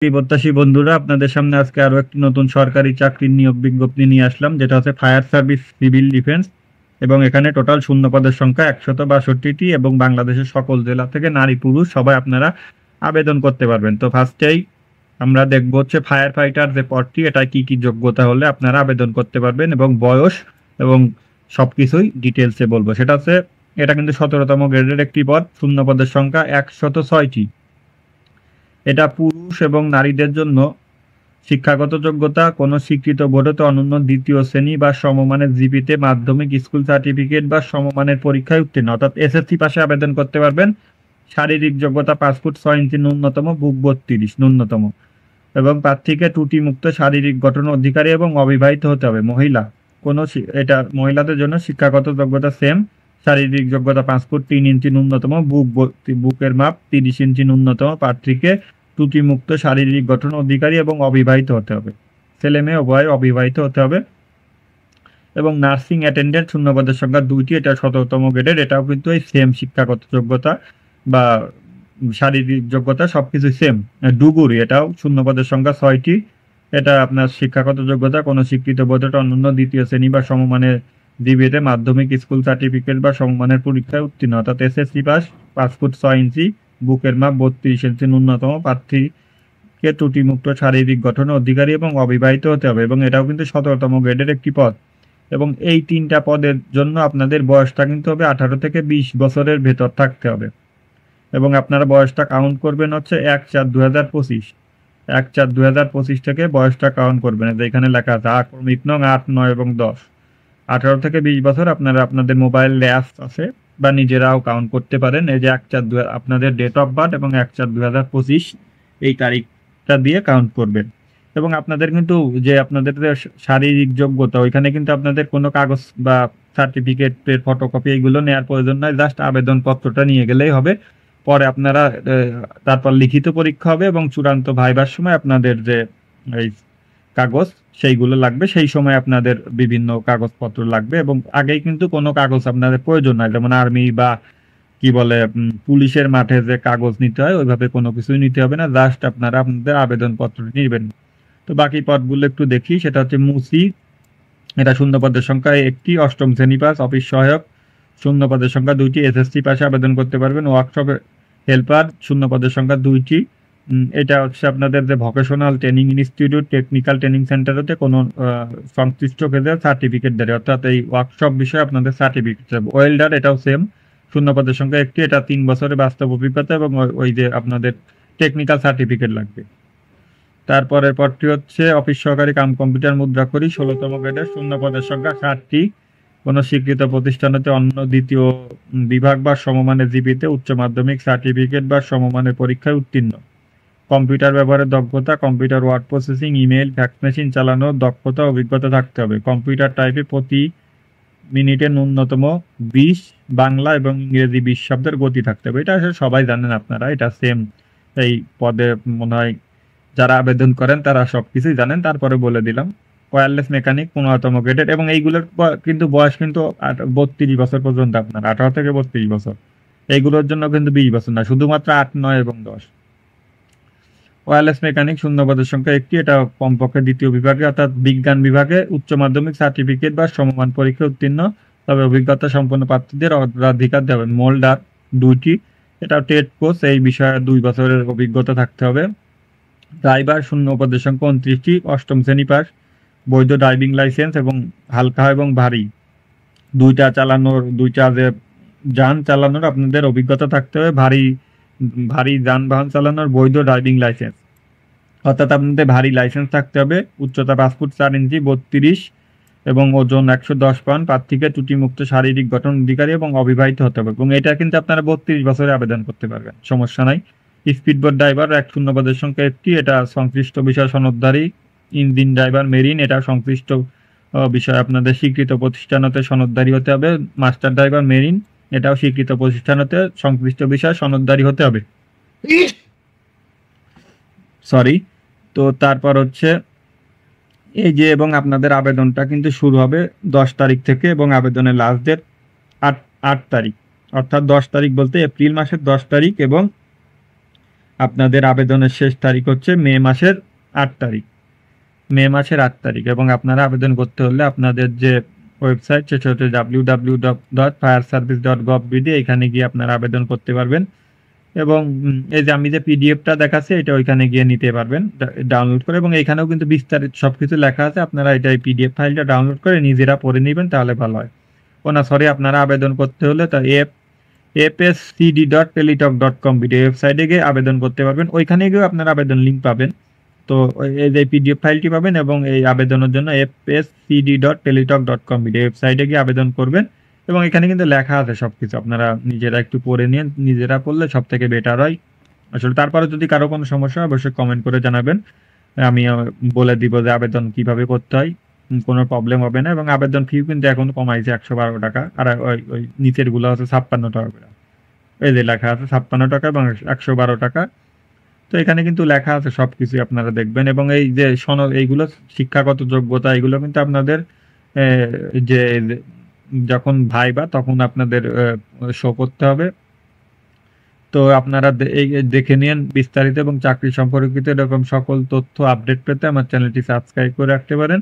প্রত্যাশী বন্ধুরা, আপনাদের সামনে আজকে আরো একটি নতুন সরকারি চাকরির নিয়োগ বিজ্ঞপ্তি নিয়ে আসলাম, যেটা হচ্ছে ফায়ার সার্ভিস সিভিল ডিফেন্স। এবং এখানে টোটাল শূন্য পদের সংখ্যা 162টি এবং বাংলাদেশের সকল জেলা থেকে নারী পুরুষ সবাই আপনারা আবেদন করতে পারবেন। তো ফার্স্টেই আমরা দেখবো হচ্ছে ফায়ার ফাইটার যে পদটি, এটা কি কি যোগ্যতা হলে আপনারা আবেদন করতে পারবেন এবং বয়স এবং সবকিছুই ডিটেলসে বলবো। সেটা হচ্ছে, এটা কিন্তু 17তম গ্রেডের একটি পদ, শূন্য পদের সংখ্যা 106টি। এটা পুরুষ এবং নারীদের জন্য শিক্ষাগত যোগ্যতা কোনো স্বীকৃত বোর্ডে অনন্য দ্বিতীয় শ্রেণী বা সমমানের জিপিতে মাধ্যমিক স্কুল সার্টিফিকেট বা সমমানের পরীক্ষায় উত্তীর্ণ, অর্থাৎ এসএসসি পাশে আবেদন করতে পারবেন। শারীরিক যোগ্যতা 5 ফুট 6 ইঞ্চি ন্যূনতম, বুক 32 ন্যূনতম, এবং প্রার্থীকে ত্রুটিমুক্ত শারীরিক গঠন অধিকারী এবং অবিবাহিত হতে হবে। মহিলা এটা মহিলাদের জন্য শিক্ষাগত যোগ্যতা সেম, শারীরিক যোগ্যতা 5 ফুট 3 ইঞ্চি ন্যূনতম, বুকের মাপ 30 ইঞ্চি ন্যূনতম, প্রার্থীকে ত্রুটিমুক্ত শারীরিক গঠন অধিকারী এবং অবিবাহিত হতে হবে। ছেলে মেয়ে উভয় অবিবাহিত হতে হবে। এবং নার্সিং অ্যাটেন্ডেন্ট শূন্য পদের সংখ্যা 2টি, এটা 17তম গ্রেডের, এটাও কিন্তু এই সেম শিক্ষাগত যোগ্যতা বা শারীরিক যোগ্যতা সবকিছু সেম। ডুগুরি, এটাও শূন্য পদের সংখ্যা 6টি, এটা আপনার শিক্ষাগত যোগ্যতা কোনো স্বীকৃত বোর্ডে অনন্য দ্বিতীয় শ্রেণী বা সমমানের ডিবিতে মাধ্যমিক স্কুল সার্টিফিকেট বা সমমানের পরীক্ষায় উত্তীর্ণ, অর্থাৎ এসএসসি পাস, 5 ফুট 6 ইঞ্চি, বুকের মাপ 32 ইঞ্চি ন্যূনতম, প্রার্থীকে ত্রুটিমুক্ত শারীরিক গঠন অধিকারী এবং অবিবাহিত হতে হবে। এবং এটাও কিন্তু 17তম গ্রেডের একটি পদ। এবং এই 3টা পদের জন্য আপনাদের বয়সটা কিন্তু হবে 18 থেকে 20 বছরের ভেতর থাকতে হবে। এবং আপনারা বয়সটা কাউন্ট করবেন হচ্ছে 1/4/2025, 1/4/2025 থেকে বয়সটা কাউন্ট করবেন। এখানে লেখা আছে আক্রমিক নং 8, 9 এবং 10। 18 থেকে 20 বছর আপনারা আপনাদের মোবাইল অ্যাপস আছে বা নিজেরাও কাউন্ট করতে পারেন। এই যে 1/4 আপনাদের ডেট অফ বার্থ এবং 1/4/2025 এই তারিখটা দিয়ে কাউন্ট করবেন। এবং আপনাদের কিন্তু যে আপনাদের যে শারীরিক যোগ্যতা, ওইখানে কিন্তু আপনাদের কোনো কাগজ বা সার্টিফিকেটের ফটোকপি এগুলো নেওয়ার প্রয়োজন নয়, জাস্ট আবেদনপত্রটা নিয়ে গেলেই হবে। পরে আপনারা তারপর লিখিত পরীক্ষা হবে এবং চূড়ান্ত ভাইবার সময় আপনাদের যে এই কাগজ সেইগুলো লাগবে, সেই সময় আপনাদের বিভিন্ন কাগজপত্র লাগবে। এবং আগেই কিন্তু কোনো কাগজ আপনাদের প্রয়োজন নাই, যেমন আর্মি বা কি বলে পুলিশের মাঠে যে কাগজ নিতে হয় ওইভাবে কোনো কিছুই নিতে হবে না, জাস্ট আপনারা আপনাদের আবেদনপত্র নেবেন। তো বাকি পদগুলো একটু দেখি। সেটা হচ্ছে মুসি, এটা শূন্য পদের সংখ্যা 1টি, 8ম শ্রেণী পাস, অফিস সহায়ক শূন্য পদের সংখ্যা 2টি, এসএসসি পাশে আবেদন করতে পারবেন। ওয়ার্কশপ হেল্পার শূন্য পদের সংখ্যা 2টি, এটা হচ্ছে আপনাদের যে vocational training institute, technical training সেন্টারতে কোনো সংশ্লিষ্ট ক্ষেত্রে সার্টিফিকেট দেয়, অর্থাৎ এই ওয়ার্কশপ বিষয়ে আপনাদের সার্টিফিকেট। ওয়েল্ডার, এটাও সেম, শূন্য পদের সংখ্যা 1টি, এটা 3 বছরের বাস্তব অভিজ্ঞতা এবং ওই যে আপনাদের টেকনিক্যাল সার্টিফিকেট লাগবে। তারপরের পদটি হচ্ছে অফিস সহকারী কাম কম্পিউটার মুদ্রাক্ষরী 16তম গ্রেডের, শূন্য পদের সংখ্যা 60টি, কোনো স্বীকৃত প্রতিষ্ঠান হতে অন্য দ্বিতীয় বিভাগ বা সমমানের জিপিতে উচ্চ মাধ্যমিক সার্টিফিকেট বা সমমানের পরীক্ষায় উত্তীর্ণ। কম্পিউটার ব্যবহারের দক্ষতা, computer word processing, email, fax machine চালানোর দক্ষতা অভিজ্ঞতা থাকতে হবে। কম্পিউটার টাইপে প্রতি মিনিটে ন্যূনতম 20 বাংলা এবং ইংরেজি 20 শব্দের গতি থাকতে হবে। এটা আসলে সবাই জানেন আপনারা, এটা সেম এই পদে মনে হয় যারা আবেদন করেন তারা সবকিছুই জানেন, তারপরে বলে দিলাম। ওয়্যারলেস মেকানিক 15তম গ্রেডের, এবং এইগুলোর কিন্তু বয়স কিন্তু 32 বছর পর্যন্ত, আপনার 18 থেকে 32 বছর। এইগুলোর জন্য কিন্তু 20 বছর না, শুধুমাত্র 8, 9 এবং 10। ওয়্যারলেস মেকানিক শূন্য পদের সংখ্যা 1টি, এটা কমপক্ষে দ্বিতীয় বিভাগে অর্থাৎ বিজ্ঞান বিভাগে উচ্চ মাধ্যমিক সার্টিফিকেট বা সমমান পরীক্ষায় উত্তীর্ণ, তবে অভিজ্ঞতা সম্পন্ন প্রার্থীদের অগ্রাধিকার দেবেন। মোল্ডার 2টি, এটা টেট কোর্স, এই বিষয়ে 2 বছরের অভিজ্ঞতা থাকতে হবে। ড্রাইভার শূন্য পদের সংখ্যা 29টি, 8ম শ্রেণী পাস, বৈধ ড্রাইভিং লাইসেন্স এবং হালকা এবং ভারী দুইটা যে যান চালানোর আপনাদের অভিজ্ঞতা থাকতে হবে। ভারী যানবাহন চালানোর বৈধ ড্রাইভিং লাইসেন্স, অর্থাৎ আপনাদের ভারী লাইসেন্স থাকতে হবে। উচ্চতা 5 ফুট 4 ইঞ্চি, 32 এবং ওজন 110 পাউন্ড, প্রার্থীকে ত্রুটিমুক্ত শারীরিক গঠন অধিকারী এবং অবিবাহিত হতে হবে। এবং এটা কিন্তু আপনারা 32 বছরে আবেদন করতে পারবেন, সমস্যা নাই। স্পিডবোট ড্রাইভার 1 শূন্য পদের সংখ্যা 1টি, এটা সংশ্লিষ্ট বিষয় সনদধারী। ইঞ্জিন ড্রাইভার মেরিন, এটা সংশ্লিষ্ট বিষয় আপনাদের স্বীকৃত প্রতিষ্ঠান হতে সনদধারী হতে হবে। মাস্টার ড্রাইভার মেরিন, এটাও স্বীকৃত প্রতিষ্ঠান হতে সংশ্লিষ্ট বিষয় সনদধারী হতে হবে। সরি। তো তারপর হচ্ছে এই যে, এবং আপনাদের আবেদনটা কিন্তু শুরু হবে 10 তারিখ থেকে এবং আবেদনের লাস্ট ডেট 8 তারিখ, অর্থাৎ 10 তারিখ বলতে এপ্রিল মাসের 10 তারিখ এবং আপনাদের আবেদনের শেষ তারিখ হচ্ছে মে মাসের 8 তারিখ। মে মাসের 8 তারিখ এবং আপনারা আবেদন করতে হলে আপনাদের যে ওয়েবসাইট সেটা হচ্ছে www.fireservice.gov.bd, এখানে গিয়ে আপনারা আবেদন করতে পারবেন এবং এই যে আমি যে পিডিএফটা দেখাচ্ছি এটা ওইখানে গিয়ে নিতে পারবেন ডাউনলোড করে, এবং এখানেও কিন্তু বিস্তারিত সবকিছু লেখা আছে। আপনারা এটা এই পিডিএফ ফাইলটা ডাউনলোড করে নিজেরা পড়ে নেবেন, তাহলে ভালো হয়। আপনারা আবেদন করতে হলে তা fscd.teletalk.com ওয়েবসাইটে গিয়ে আবেদন করতে পারবেন। ওইখানে গিয়েও আপনারা আবেদন লিঙ্ক পাবেন। তো এই যে পিডিএফ ফাইলটি পাবেন এবং এই আবেদনের জন্য fscd.teletalk.com ওয়েবসাইটে গিয়ে আবেদন করবেন এবং এখানে কিন্তু লেখা আছে সবকিছু। আপনারা নিজেরা একটু পড়ে নিন, নিজেরা পড়লে সব থেকে বেটার হয় আসলে। তারপরে যদি কারো কোনো সমস্যা হয় অবশ্যই কমেন্ট করে জানাবেন, আমি বলে দিব যে আবেদন কিভাবে করতে হয়। কোনো প্রবলেম হবে না এবং আবেদন ফি কিন্তু এখন কমাইছে 112 টাকা, আর ওই নিচের গুলো হচ্ছে 56 টাকা করে। এই যে লেখা আছে 56 টাকা এবং 112 টাকা। তো এখানে কিন্তু লেখা আছে সবকিছু, আপনারা দেখবেন। এবং এই যে সনদ, এইগুলো শিক্ষাগত যোগ্যতা, এগুলো কিন্তু আপনাদের যে যখন ভাইবা তখন আপনাদের শো করতে হবে। তো আপনারা এই দেখে নিন বিস্তারিত এবং চাকরি সম্পর্কিত এরকম সকল তথ্য আপডেট পেতে আমার চ্যানেলটি সাবস্ক্রাইব করে রাখতে পারেন।